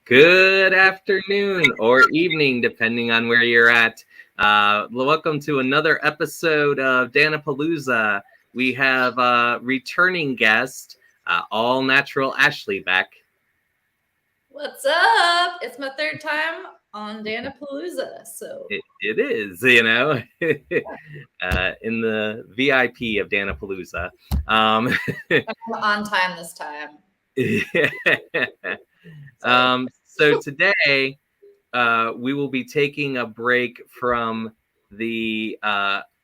Good afternoon or evening, depending on where you're at. Welcome to another episode of Dan-A-Plooza. We have a returning guest, all natural Ashley, back. What's up? It's my third time on Dan-A-Plooza, so It is, in the VIP of Dan-A-Plooza. I'm on time this time. So today we will be taking a break from the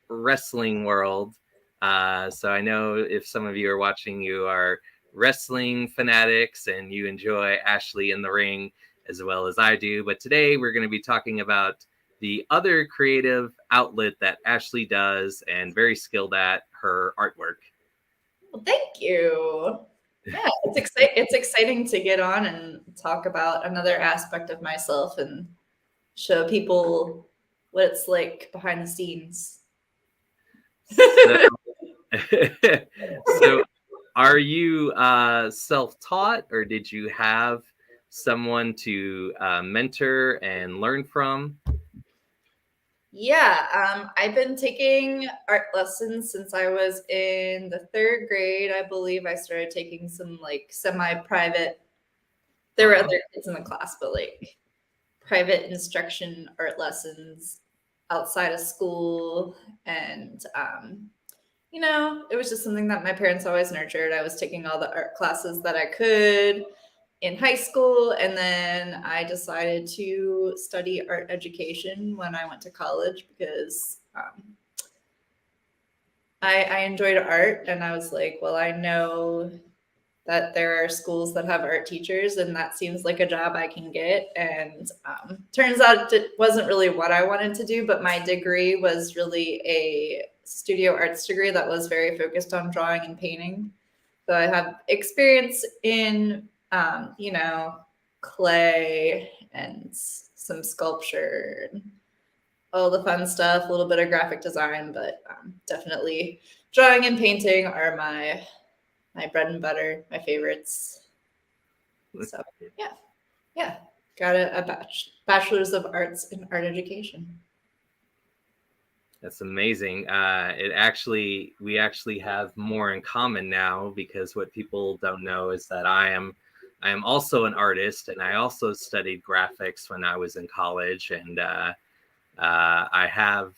wrestling world. So I know if some of you are watching, you are wrestling fanatics and you enjoy Ashley in the ring as well as I do. But today we're going to be talking about the other creative outlet that Ashley does and very skilled at, her artwork. Well, thank you. Yeah, it's exciting to get on and talk about another aspect of myself and show people what it's like behind the scenes. So are you self-taught, or did you have someone to mentor and learn from? Yeah, I've been taking art lessons since I was in the third grade. I believe I started taking some like semi-private. There were other kids in the class, but like private instruction art lessons outside of school. And, it was just something that my parents always nurtured. I was taking all the art classes that I could in high school, and then I decided to study art education when I went to college because I enjoyed art, and I was like, well, I know that there are schools that have art teachers, and that seems like a job I can get. And turns out it wasn't really what I wanted to do, but my degree was really a studio arts degree that was very focused on drawing and painting. So I have experience in clay and some sculpture and all the fun stuff, a little bit of graphic design, but definitely drawing and painting are my bread and butter, my favorites. So yeah, got a bachelor's of arts in art education. That's amazing. We actually have more in common now, because what people don't know is that I am also an artist, and I also studied graphics when I was in college, and I have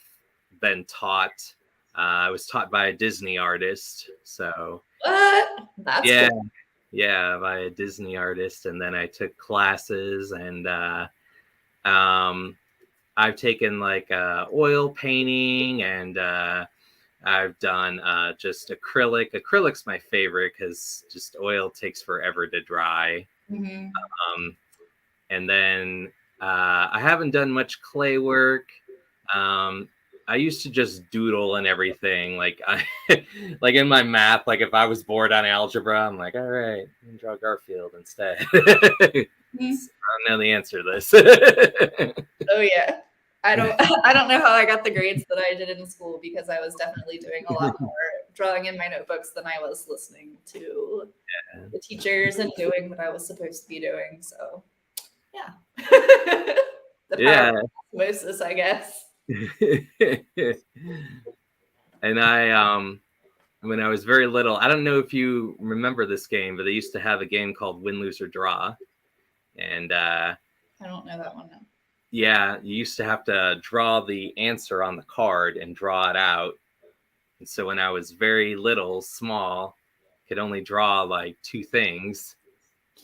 been taught. I was taught by a Disney artist, so what? That's cool. Yeah, by a Disney artist, and then I took classes, and I've taken like oil painting, and I've done just acrylic. Acrylic's my favorite because just oil takes forever to dry. Mm-hmm. And then I haven't done much clay work. I used to just doodle and everything. Like like in my math, like if I was bored on algebra, I'm like, all right, I'm gonna draw Garfield instead. Mm-hmm. I don't know the answer to this. Oh yeah. I don't know how I got the grades that I did in school, because I was definitely doing a lot more drawing in my notebooks than I was listening to the teachers and doing what I was supposed to be doing. So yeah. The power of osmosis, I guess. And I when I was very little, I don't know if you remember this game, but they used to have a game called Win, Lose, or Draw. And I don't know that one. No. Yeah, you used to have to draw the answer on the card and draw it out. And so when I was very little, small, could only draw like two things.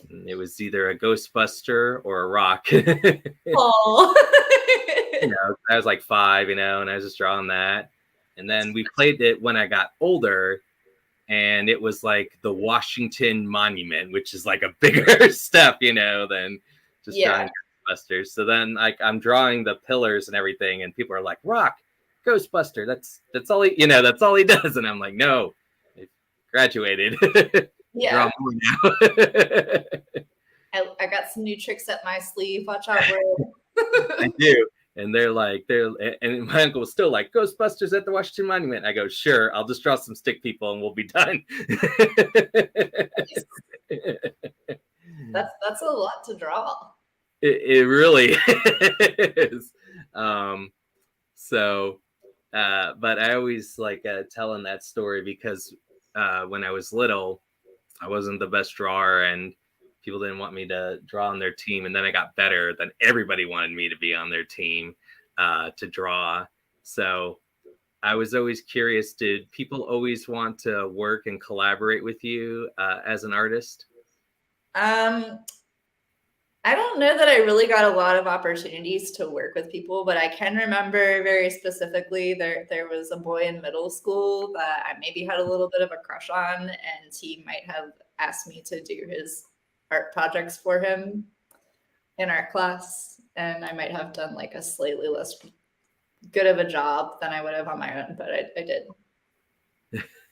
And it was either a Ghostbuster or a rock. Oh. I was like 5, and I was just drawing that. And then we played it when I got older, and it was like the Washington Monument, which is like a bigger step, than just drawing Ghostbusters. So then I'm drawing the pillars and everything, and people are like, rock, Ghostbuster, that's all he that's all he does. And I'm like, no, I graduated. Yeah. Draw more now. I got some new tricks up my sleeve. Watch out, bro. I do. And and my uncle was still like, Ghostbusters at the Washington Monument. I go, sure, I'll just draw some stick people and we'll be done. That's a lot to draw. It really is. So, but I always like telling that story because when I was little, I wasn't the best drawer, and people didn't want me to draw on their team. And then I got better. Then everybody wanted me to be on their team to draw. So I was always curious, did people always want to work and collaborate with you as an artist? I don't know that I really got a lot of opportunities to work with people, but I can remember very specifically there was a boy in middle school that I maybe had a little bit of a crush on, and he might have asked me to do his art projects for him in our class, and I might have done like a slightly less good of a job than I would have on my own, but I did.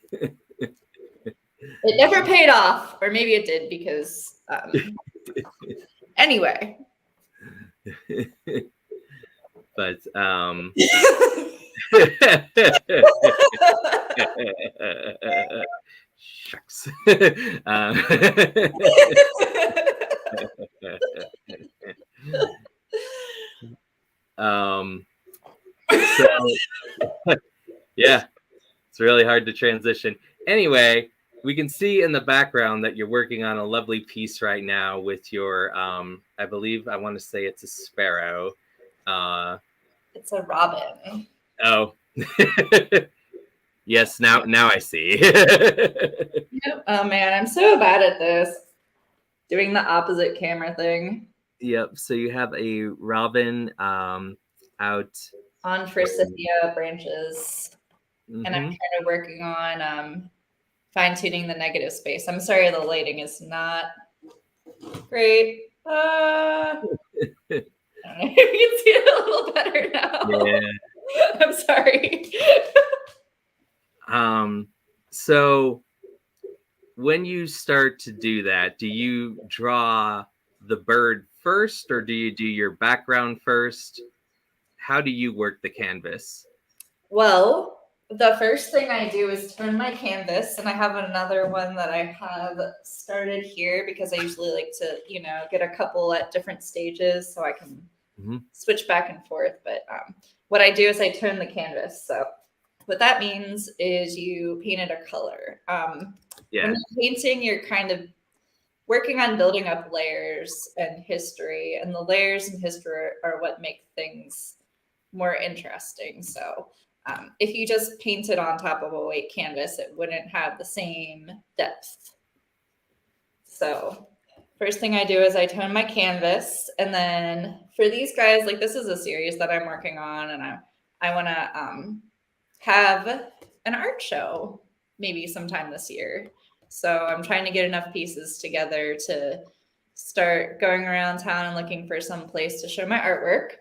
It never paid off, or maybe it did because anyway. But shucks. So yeah, it's really hard to transition. Anyway, we can see in the background that you're working on a lovely piece right now with your I believe I want to say it's a sparrow. It's a robin. Oh. Yes, now I see. Yep. Oh man, I'm so bad at this. Doing the opposite camera thing. Yep. So you have a robin out on forsythia branches, and I'm kind of working on fine tuning the negative space. I'm sorry, the lighting is not great. I don't know if you can see it a little better now. Yeah. I'm sorry. So when you start to do that, do you draw the bird first, or do you do your background first? How do you work the canvas? Well, the first thing I do is turn my canvas, and I have another one that I have started here because I usually like to, get a couple at different stages so I can switch back and forth. But what I do is I turn the canvas. So what that means is you painted a color. When you're painting, you're kind of working on building up layers and history, and the layers and history are what make things more interesting. So if you just painted on top of a white canvas, it wouldn't have the same depth. So first thing I do is I tone my canvas, and then for these guys, like this is a series that I'm working on, and I want to have an art show maybe sometime this year. So I'm trying to get enough pieces together to start going around town and looking for some place to show my artwork.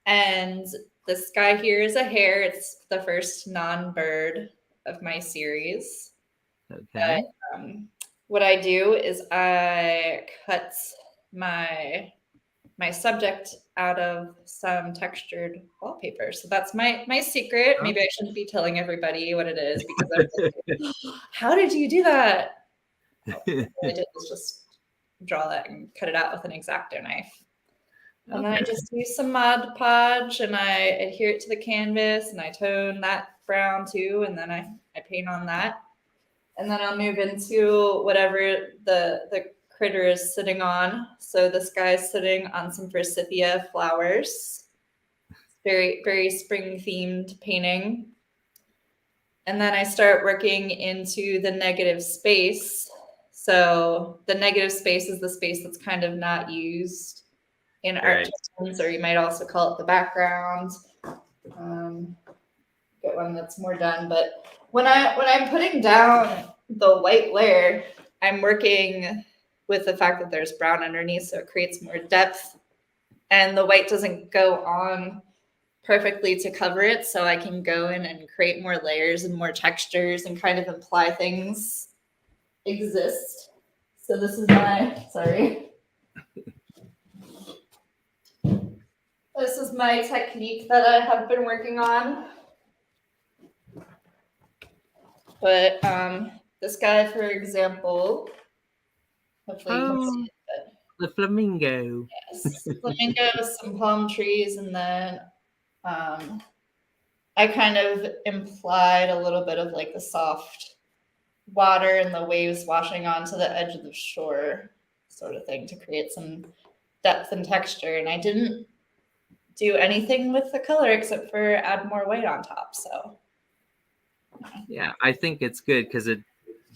And this guy here is a hare. It's the first non-bird of my series. Okay. But, what I do is I cut my subject out of some textured wallpaper. So that's my secret. Maybe I shouldn't be telling everybody what it is because how did you do that? All I did was just draw that and cut it out with an X-Acto knife. And then I just use some Mod Podge and I adhere it to the canvas and I tone that brown too. And then I paint on that. And then I'll move into whatever the critter is sitting on. So this guy's sitting on some forsythia flowers. Very, very spring themed painting. And then I start working into the negative space. So the negative space is the space that's kind of not used in art terms, or you might also call it the background. Get one that's more done. But when I'm putting down the white layer, I'm working with the fact that there's brown underneath, so it creates more depth. And the white doesn't go on perfectly to cover it, so I can go in and create more layers and more textures and kind of imply things exist. So this is this is my technique that I have been working on. But this guy, for example, hopefully you can see it. The flamingo. Yes, flamingos, some palm trees, and then I kind of implied a little bit of like the soft water and the waves washing onto the edge of the shore, sort of thing, to create some depth and texture. And I didn't do anything with the color except for add more white on top. So Yeah, I think it's good because it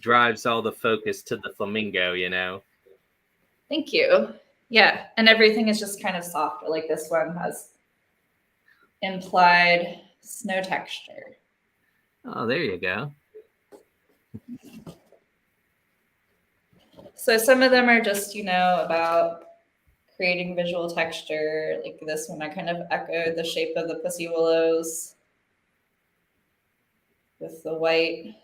drives all the focus to the flamingo, you know? thank you. Yeah, and everything is just kind of soft. Like this one has implied snow texture. Oh, there you go. So some of them are just, about creating visual texture. Like this one, I kind of echoed the shape of the pussy willows with the white.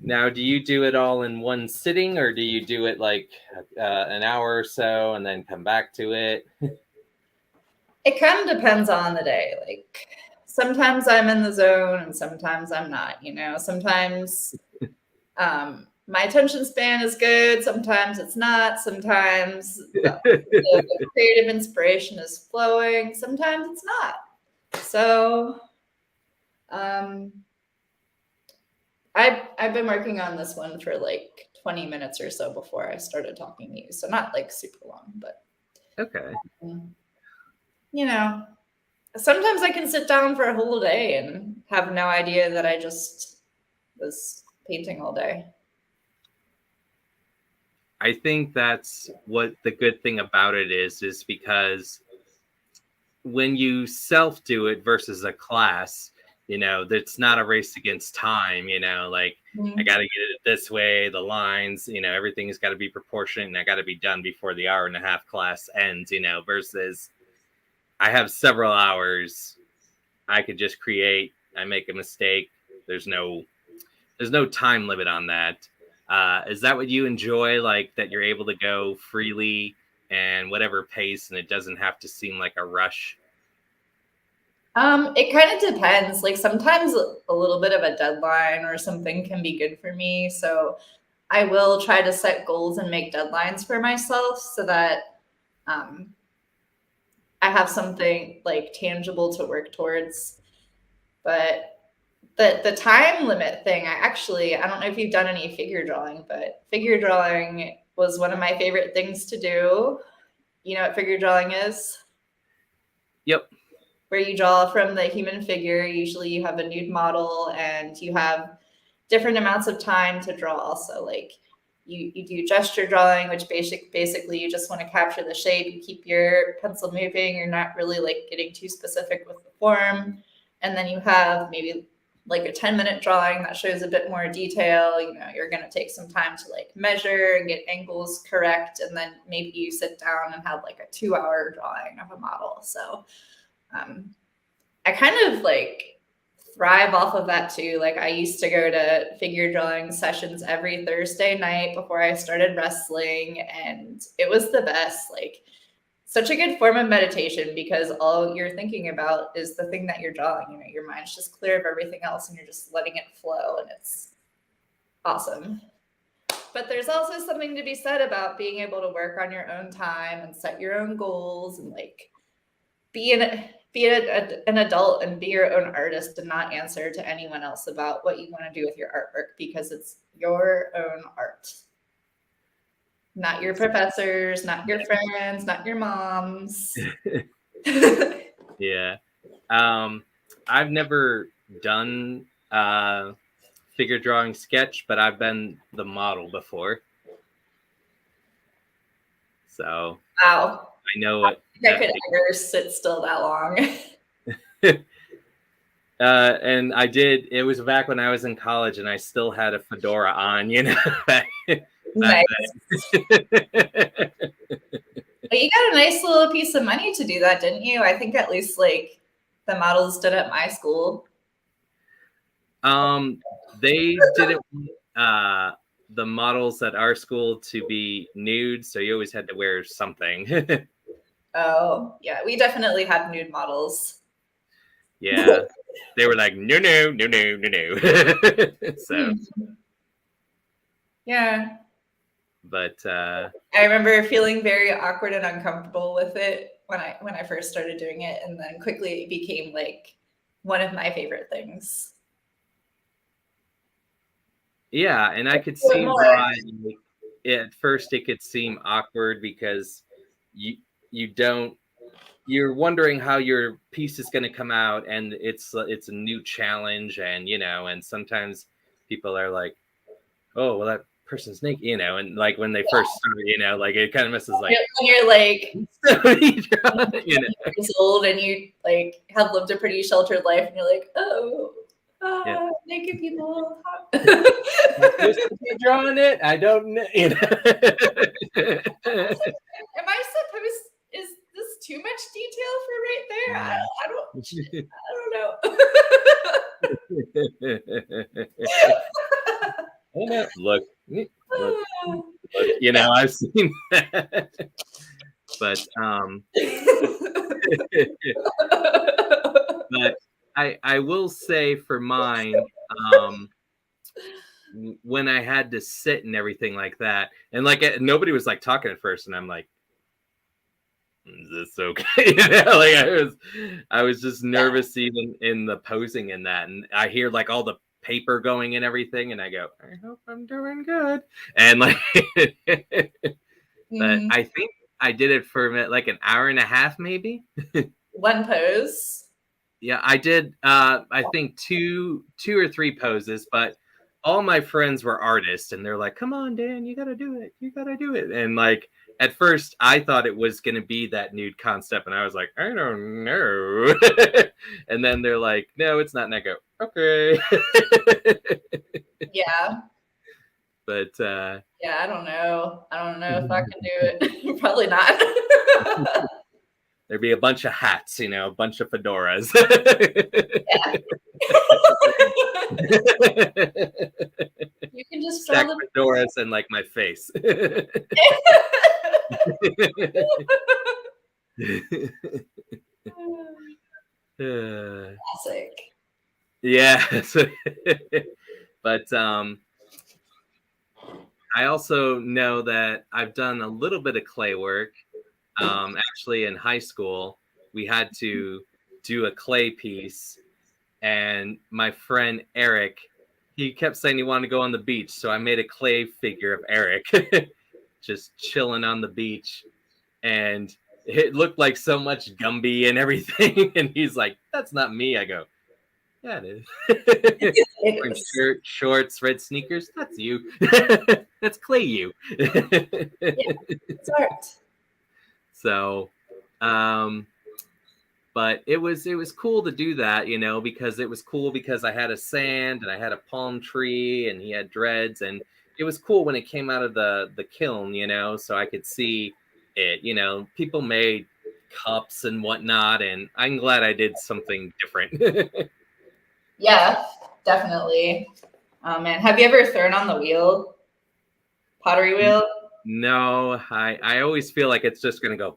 Now, do you do it all in one sitting, or do you do it like an hour or so and then come back to it? It kind of depends on the day. Like sometimes I'm in the zone and sometimes I'm not, Sometimes my attention span is good, sometimes it's not, sometimes the creative inspiration is flowing, sometimes it's not. So I've been working on this one for like 20 minutes or so before I started talking to you. So not like super long, but Okay. Sometimes I can sit down for a whole day and have no idea that I just was painting all day. I think that's what the good thing about it is because when you self do it versus a class, it's not a race against time, like I got to get it this way, the lines, everything's got to be proportionate and I got to be done before the hour and a half class ends, versus I have several hours. I could just create, I make a mistake. There's no time limit on that. Is that what you enjoy? Like that you're able to go freely and whatever pace and it doesn't have to seem like a rush? It kind of depends. Like sometimes a little bit of a deadline or something can be good for me. So I will try to set goals and make deadlines for myself so that I have something like tangible to work towards. But the time limit thing, I don't know if you've done any figure drawing, but figure drawing was one of my favorite things to do. You know what figure drawing is? Yep. Where you draw from the human figure. Usually you have a nude model and you have different amounts of time to draw. So like you do gesture drawing, which basically you just want to capture the shape. You keep your pencil moving. You're not really like getting too specific with the form. And then you have maybe like a 10-minute drawing that shows a bit more detail. You're going to take some time to like measure and get angles correct. And then maybe you sit down and have like a 2-hour drawing of a model. So I kind of like thrive off of that too. Like I used to go to figure drawing sessions every Thursday night before I started wrestling, and it was the best. Like such a good form of meditation because all you're thinking about is the thing that you're drawing. Your mind's just clear of everything else and you're just letting it flow, and it's awesome. But there's also something to be said about being able to work on your own time and set your own goals and like be an adult and be your own artist and not answer to anyone else about what you want to do with your artwork because it's your own art. Not your professors, not your friends, not your moms. Yeah. I've never done figure drawing sketch, but I've been the model before. So wow. I know what I could ever sit still that long. And I did. It was back when I was in college, and I still had a fedora on. Back nice. then. But you got a nice little piece of money to do that, didn't you? I think at least like the models did at my school. They didn't the models at our school to be nude, so you always had to wear something. Oh, yeah, we definitely had nude models. Yeah, they were like no. So yeah, But I remember feeling very awkward and uncomfortable with it when I first started doing it, and then quickly it became like one of my favorite things. yeah, and I could Do it see more. why at first it could seem awkward because you don't you're wondering how your piece is going to come out, and it's a new challenge, and and sometimes people are like, oh well, that person's naked, and like when they first start, like it kind of messes like When you're like you know years old and you like have lived a pretty sheltered life, and you're like, oh, yeah. naked people. You're drawing it. I don't know. Am I supposed? Is this too much detail for right there? I don't know. Look, I've seen that. But but I will say for mine, when I had to sit and everything like that, and like nobody was like talking at first, and I'm like, is this okay? Like I was just nervous even in the posing in that, and I hear like all the paper going and everything, and I go, I hope I'm doing good, and like but I think I did it for like an hour and a half maybe. One pose. Yeah, I did I think two or three poses, but all my friends were artists, and they're like, come on, Dan, you gotta do it, and like at first I thought it was going to be that nude concept, and I was like, I don't know. And then they're like, no, it's not, and I go, okay. Yeah. But yeah, I don't know if I can do it. Probably not. There'd be a bunch of hats, a bunch of fedoras. Yeah. You can just stack fedoras and like my face. Classic. Yeah. But I also know that I've done a little bit of clay work. Actually, in high school, we had to do a clay piece, and my friend Eric, he kept saying he wanted to go on the beach, so I made a clay figure of Eric just chilling on the beach, and it looked like so much Gumby and everything. And he's like, that's not me. I go, yeah, it is. Wearing shirt, shorts, red sneakers, that's you. That's clay you. Yeah, it's art. So but it was cool to do that, because it was cool because I had a sand and I had a palm tree and he had dreads, and it was cool when it came out of the kiln, so I could see it. People made cups and whatnot, and I'm glad I did something different. Yeah, definitely. Oh man, have you ever thrown on the wheel? Pottery wheel? No, I always feel like it's just gonna go.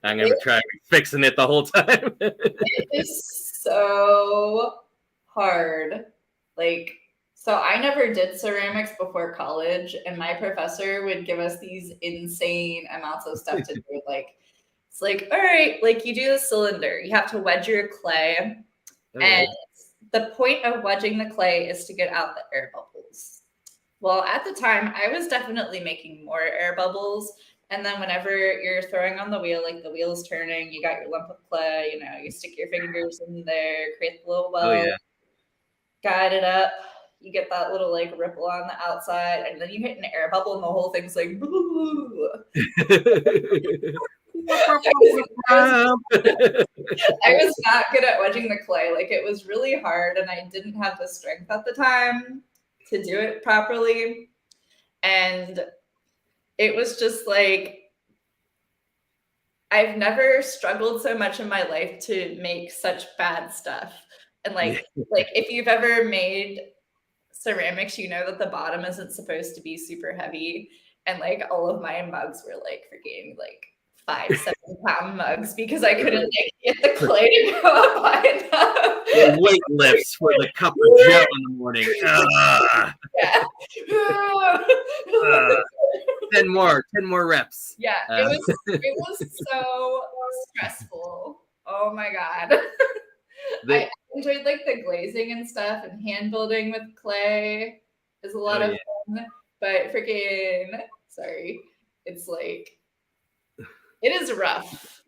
I'm gonna try fixing it the whole time. It is so hard. Like, so I never did ceramics before college, and my professor would give us these insane amounts of stuff to do. Like, it's like, all right, like you do the cylinder, you have to wedge your clay, and the point of wedging the clay is to get out the air bubbles. Well, at the time, I was definitely making more air bubbles. And then whenever you're throwing on the wheel, like the wheel's turning, you got your lump of clay, you stick your fingers in there, create the little well, guide it up. You get that little like ripple on the outside, and then you hit an air bubble, and the whole thing's like, I was not good at wedging the clay. Like, it was really hard, and I didn't have the strength at the time to do it properly. And it was just like, I've never struggled so much in my life to make such bad stuff. And like if you've ever made ceramics, you know that the bottom isn't supposed to be super heavy. And like all of my mugs were like freaking like 5-7 pound mugs because I couldn't like get the clay to go up high enough. The weight lifts for the cup of Joe in the morning. Yeah. 10 more reps. Yeah, it was so stressful. Oh my god. I enjoyed like the glazing and stuff, and hand building with clay is a lot of fun. But freaking sorry, it's like it is rough.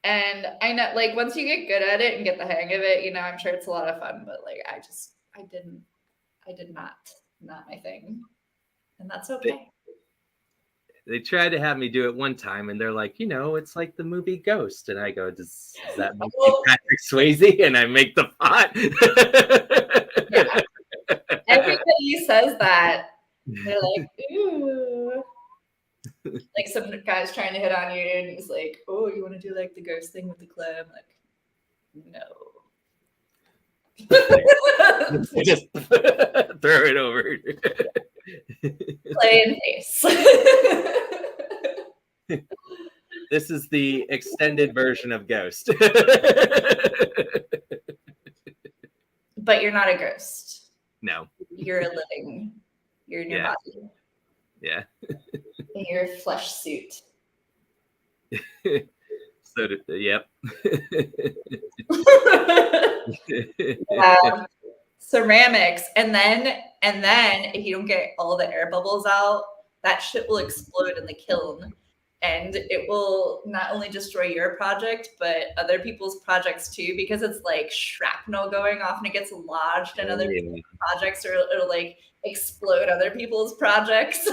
And I know like once you get good at it and get the hang of it, you know, I'm sure it's a lot of fun, but like I did not my thing. And that's okay. They tried to have me do it one time, and they're like, you know, it's like the movie Ghost. And I go, does that make me Patrick Swayze? And I make the pot. Yeah. Everybody says that. They're like, ooh. Like some guy's trying to hit on you, and he's like, oh, you want to do like the ghost thing with the clay? I'm like, no. Just throw it over. Play in face. This is the extended version of Ghost. But you're not a ghost. No. You're a living. You're in your body. Yeah. In your flesh suit. So, yep. Ceramics, and then if you don't get all the air bubbles out, that shit will explode in the kiln, and it will not only destroy your project but other people's projects too, because it's like shrapnel going off and it gets lodged in other people's projects, or it'll like explode other people's projects.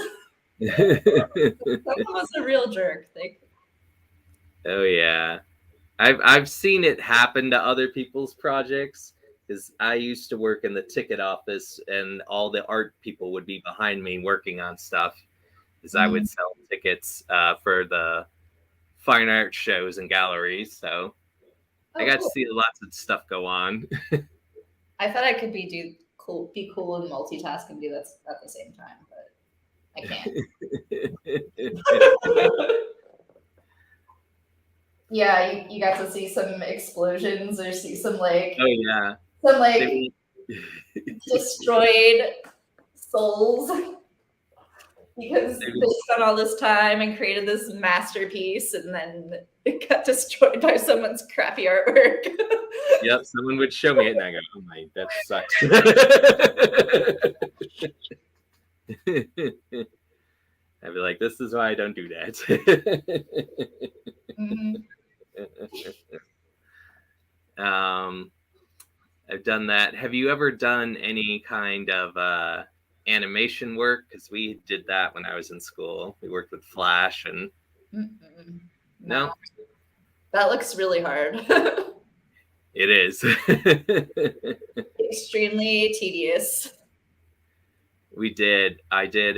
That was a real jerk. Oh yeah, I've seen it happen to other people's projects, because I used to work in the ticket office, and all the art people would be behind me working on stuff, because I would sell tickets for the fine art shows and galleries. So I got to see lots of stuff go on. I thought I could be cool and multitask and do that at the same time, but I can't. Yeah, you got to see some explosions or see some like destroyed souls because they spent all this time and created this masterpiece, and then it got destroyed by someone's crappy artwork. Yep, someone would show me it and I go, oh my, that sucks. I'd be like, this is why I don't do that. I've done that. Have you ever done any kind of animation work? Because we did that when I was in school. We worked with Flash and no. That looks really hard. It is. Extremely tedious. I did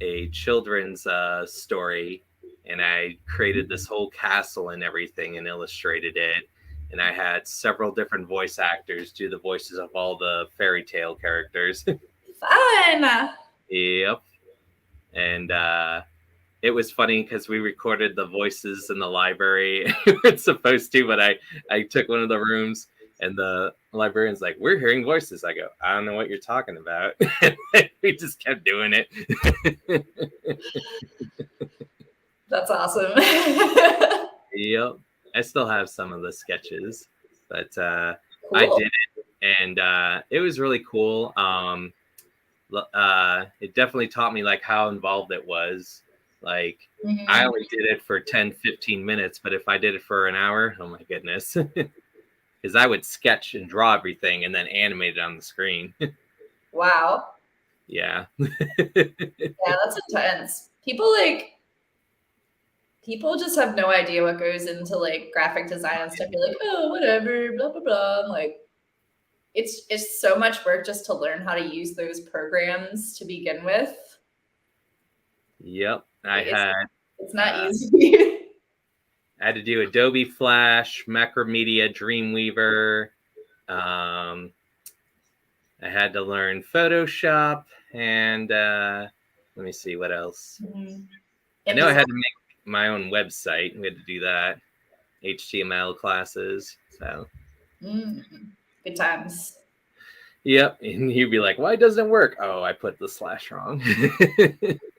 a children's story, and I created this whole castle and everything and illustrated it. And I had several different voice actors do the voices of all the fairy tale characters. Fun! Yep. And it was funny because we recorded the voices in the library. We weren't supposed to, but I took one of the rooms, and the librarian's like, we're hearing voices. I go, I don't know what you're talking about. We just kept doing it. That's awesome. Yep. I still have some of the sketches, but cool. I did it, and it was really cool. It definitely taught me like how involved it was. Like I only did it for 10-15 minutes, but if I did it for an hour, oh my goodness. Because I would sketch and draw everything and then animate it on the screen. Wow. Yeah. Yeah, that's intense. People just have no idea what goes into like graphic design and stuff. You're like, oh, whatever, blah blah blah. I'm like, it's so much work just to learn how to use those programs to begin with. Yep, it's not easy. I had to do Adobe Flash, Macromedia, Dreamweaver. I had to learn Photoshop, and let me see what else. I know I had to make my own website. We had to do that. HTML classes. So good times. Yep. And you'd be like, why doesn't it work? Oh, I put the slash wrong.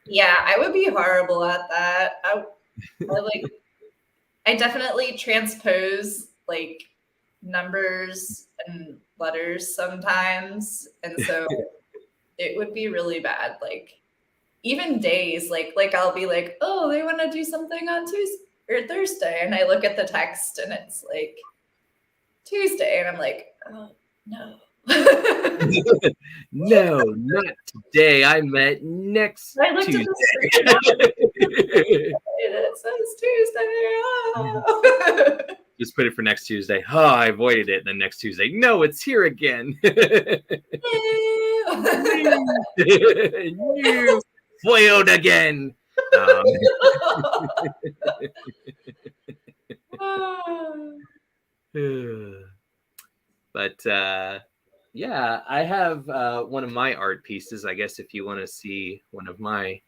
Yeah, I would be horrible at that. I definitely transpose like numbers and letters sometimes, and so it would be really bad. Like even days, like I'll be like, oh, they want to do something on Tuesday or Thursday, and I look at the text and it's like Tuesday, and I'm like, oh no. No, not today. I meant next I looked at Tuesday. the screen and it says Tuesday. Just put it for next Tuesday. Oh, I avoided it. And then next Tuesday, no, it's here again. You foiled again. But yeah, I have one of my art pieces. I guess if you want to see one of my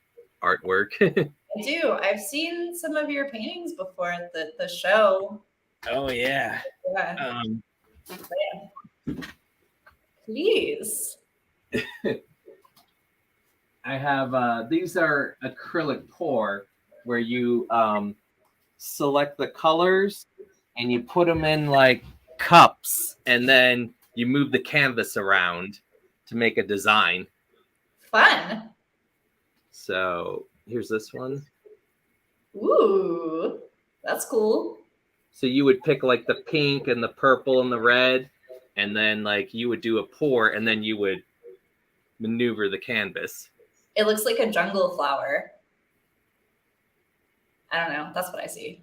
artwork. I do. I've seen some of your paintings before at the show. Oh yeah. Yeah. Please. I have these are acrylic pour where you select the colors and you put them in like cups and then you move the canvas around to make a design. Fun. So here's this one. Ooh, that's cool. So you would pick like the pink and the purple and the red, and then like you would do a pour and then you would maneuver the canvas. It looks like a jungle flower. I don't know. That's what I see.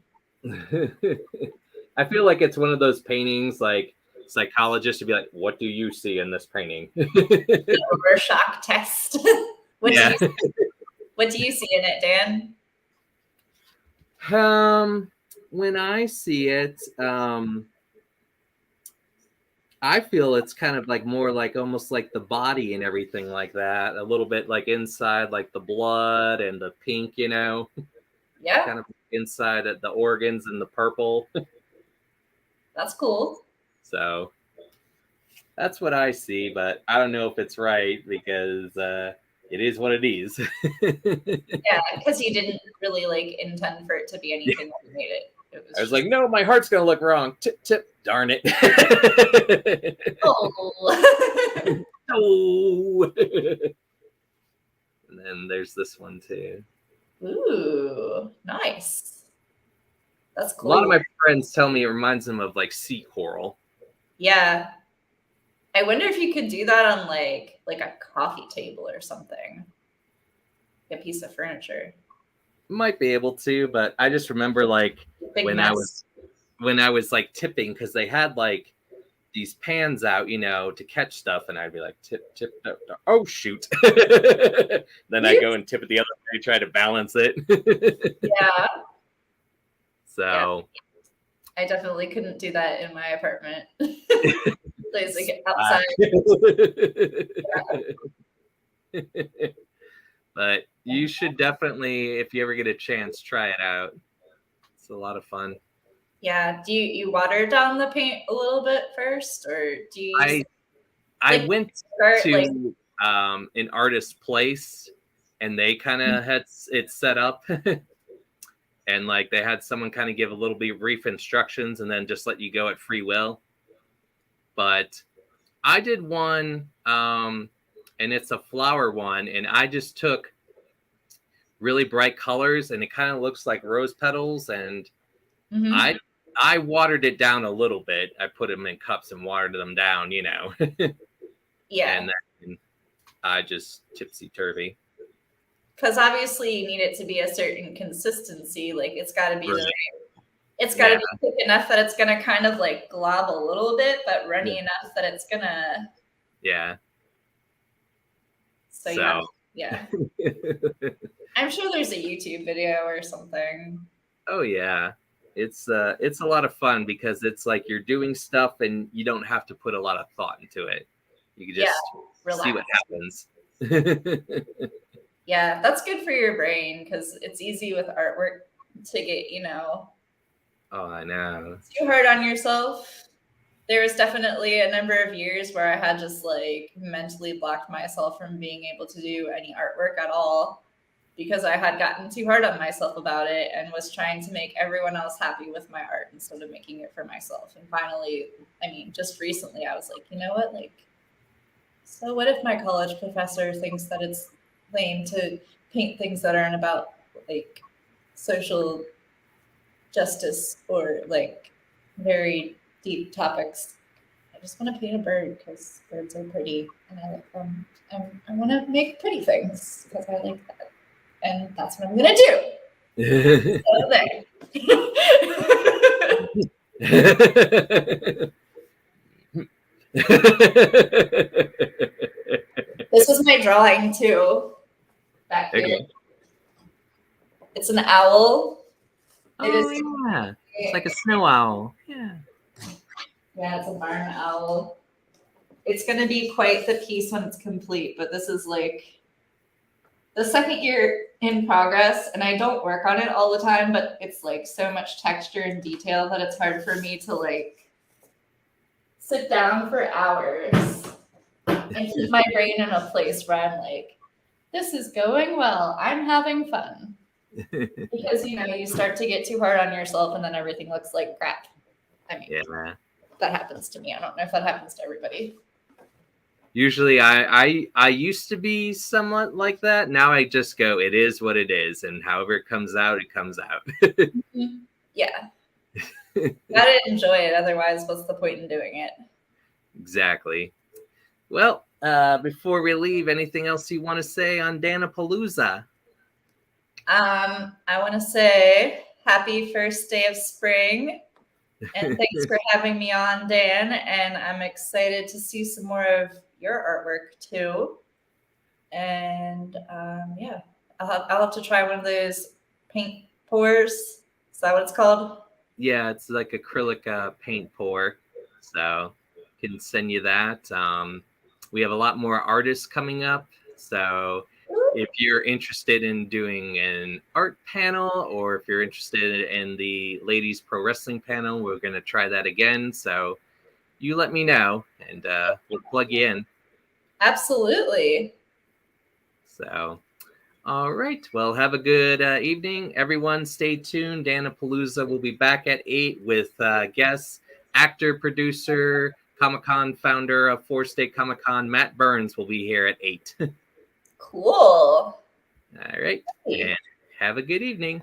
I feel like it's one of those paintings like psychologists would be like, what do you see in this painting? Rorschach test. What do you see in it, Dan? When I see it, I feel it's kind of like more like almost like the body and everything like that. A little bit like inside, like the blood and the pink, you know? Yeah. Kind of inside at the organs and the purple. That's cool. So that's what I see, but I don't know if it's right because it is what it is. Yeah, because you didn't really like intend for it to be anything that you made it. I was like, no, my heart's gonna look wrong. Tip, darn it. Oh. Oh. And then there's this one too. Ooh, nice. That's cool. A lot of my friends tell me it reminds them of like sea coral. Yeah. I wonder if you could do that on like a coffee table or something. A piece of furniture. Might be able to, but I just remember like when I was like tipping, because they had like these pans out, you know, to catch stuff, and I'd be like tip, oh shoot. Then I go and tip it the other way, try to balance it. Yeah. So I definitely couldn't do that in my apartment. Please like outside. But you should definitely, if you ever get a chance, try it out. It's a lot of fun. Yeah. Do you water down the paint a little bit first, or do you? I went to an artist's place, and they kind of had it set up, and like they had someone kind of give a little bit brief instructions, and then just let you go at free will. But I did one, and it's a flower one, and I just took really bright colors, and it kind of looks like rose petals, and I watered it down a little bit. I put them in cups and watered them down, you know. Yeah. And then I just tipsy-turvy. Because obviously you need it to be a certain consistency. Like it's got to be it's got to be thick enough that it's gonna kind of like glob a little bit, but runny enough that it's gonna. Yeah. So yeah. I'm sure there's a YouTube video or something. Oh yeah. It's a lot of fun because it's like you're doing stuff and you don't have to put a lot of thought into it. You can just see what happens. Yeah, that's good for your brain because it's easy with artwork to get, you know. Oh, I know. Too hard on yourself. There was definitely a number of years where I had just like mentally blocked myself from being able to do any artwork at all. because I had gotten too hard on myself about it and was trying to make everyone else happy with my art instead of making it for myself. And finally, I mean, just recently, I was like, you know what? Like, so what if my college professor thinks that it's lame to paint things that aren't about like social justice or like very deep topics? I just want to paint a bird because birds are pretty and I like them. And I want to make pretty things because I like that. And that's what I'm going to do. So there. This was my drawing too, back here. Okay. It's an owl. Oh, yeah. It's like a snow owl. Yeah. Yeah, it's a barn owl. It's going to be quite the piece when it's complete, but this is like the second year in progress, and I don't work on it all the time, but it's like so much texture and detail that it's hard for me to like sit down for hours and keep my brain in a place where I'm like, this is going well. I'm having fun. Because, you know, you start to get too hard on yourself and then everything looks like crap. I mean, Yeah. that happens to me. I don't know if that happens to everybody. Usually I used to be somewhat like that. Now I just go, it is what it is, and however it comes out, it comes out. Yeah. Gotta enjoy it, otherwise what's the point in doing it? Exactly. Well, before we leave, anything else you want to say on Dan-A-Plooza? I want to say happy first day of spring. And thanks for having me on, Dan. And I'm excited to see some more of your artwork too. And yeah, I'll have to try one of those paint pours. Is that what it's called? Yeah, it's like acrylic paint pour. So can send you that. We have a lot more artists coming up. So if you're interested in doing an art panel, or if you're interested in the ladies pro wrestling panel, we're going to try that again. So you let me know, and we'll plug you in. Absolutely. So, all right. Well, have a good evening, everyone. Stay tuned. Dan-A-Plooza will be back at 8 with guests, actor, producer, Comic-Con founder of 4-State Comic-Con, Matt Burns, will be here at 8. Cool. All right. And have a good evening.